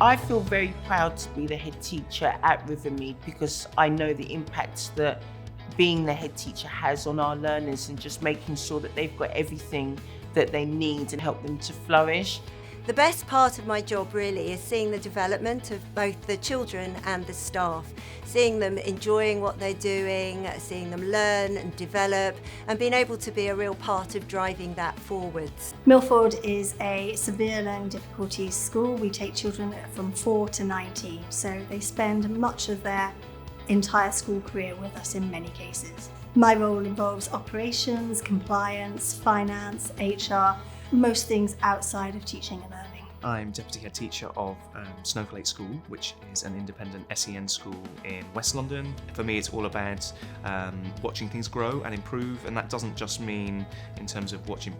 I feel very proud to be the head teacher at Rivermead because I know the impact that being the head teacher has on our learners and just making sure that they've got everything that they need and help them to flourish. The best part of my job really is seeing the development of both the children and the staff, seeing them enjoying what they're doing, seeing them learn and develop, and being able to be a real part of driving that forwards. Milford is a severe learning difficulties school. We take children from 4 to 19, so they spend much of their entire school career with us in many cases. My role involves operations, compliance, finance, HR, most things outside of teaching and learning. I'm Deputy Head Teacher of Snowflake School, which is an independent SEN school in West London. For me, it's all about watching things grow and improve, and that doesn't just mean in terms of watching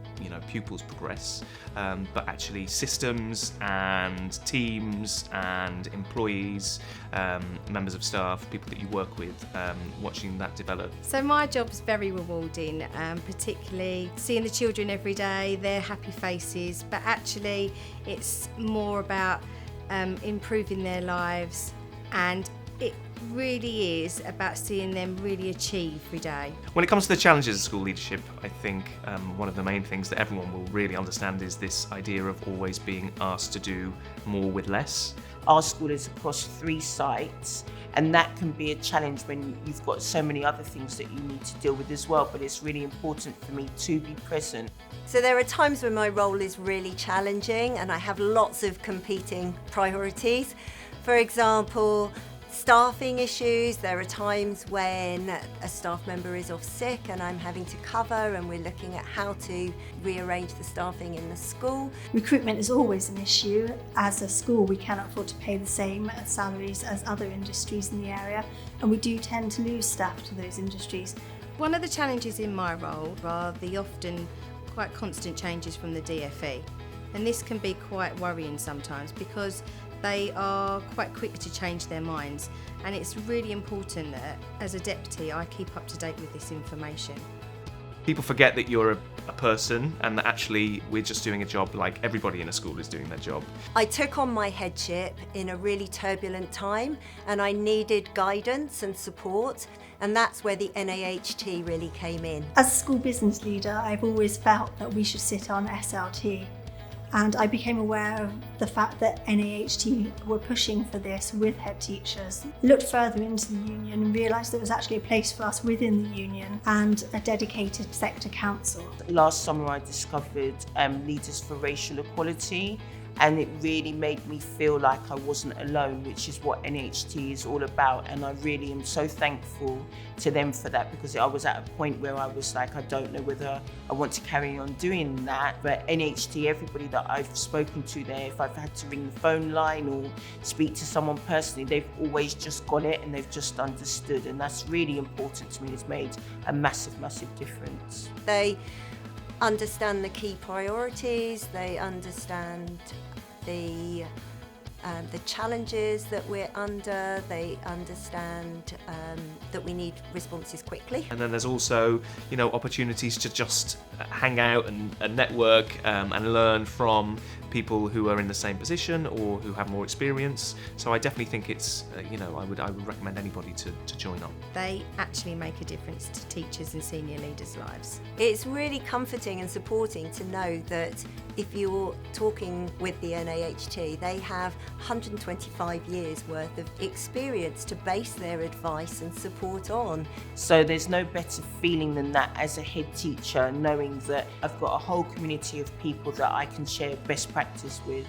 pupils progress, but actually systems and teams and employees, members of staff, people that you work with, watching that develop. So my job is very rewarding, particularly seeing the children every day, their happy faces, but actually it's more about improving their lives, and it really is about seeing them really achieve every day. When it comes to the challenges of school leadership, I think one of the main things that everyone will really understand is this idea of always being asked to do more with less. Our school is across 3 sites, and that can be a challenge when you've got so many other things that you need to deal with as well, but it's really important for me to be present. So there are times when my role is really challenging and I have lots of competing priorities. For example, staffing issues. There are times when a staff member is off sick and I'm having to cover, and we're looking at how to rearrange the staffing in the school. Recruitment is always an issue. As a school, we cannot afford to pay the same salaries as other industries in the area, and we do tend to lose staff to those industries. One of the challenges in my role are the often quite constant changes from the DFE, and this can be quite worrying sometimes because they are quite quick to change their minds, and it's really important that as a deputy I keep up to date with this information. People forget that you're a person and that actually we're just doing a job like everybody in a school is doing their job. I took on my headship in a really turbulent time and I needed guidance and support, and that's where the NAHT really came in. As a school business leader, I've always felt that we should sit on SLT. And I became aware of the fact that NAHT were pushing for this with head teachers. Looked further into the union and realised there was actually a place for us within the union and a dedicated sector council. Last summer I discovered Leaders for Racial Equality, and it really made me feel like I wasn't alone, which is what NHT is all about, and I really am so thankful to them for that, because I was at a point where I was like, I don't know whether I want to carry on doing that. But NHT, everybody that I've spoken to there, if I've had to ring the phone line or speak to someone personally, they've always just got it and they've just understood, and that's really important to me. It's made a massive, massive difference. They understand the key priorities, they understand the challenges that we're under, they understand that we need responses quickly. And then there's also, opportunities to just hang out and network and learn from people who are in the same position or who have more experience. So I definitely think it's, I would recommend anybody to join up. They actually make a difference to teachers and senior leaders' lives. It's really comforting and supporting to know that if you're talking with the NAHT, they have 125 years worth of experience to base their advice and support on. So there's no better feeling than that as a head teacher, knowing that I've got a whole community of people that I can share best practice with.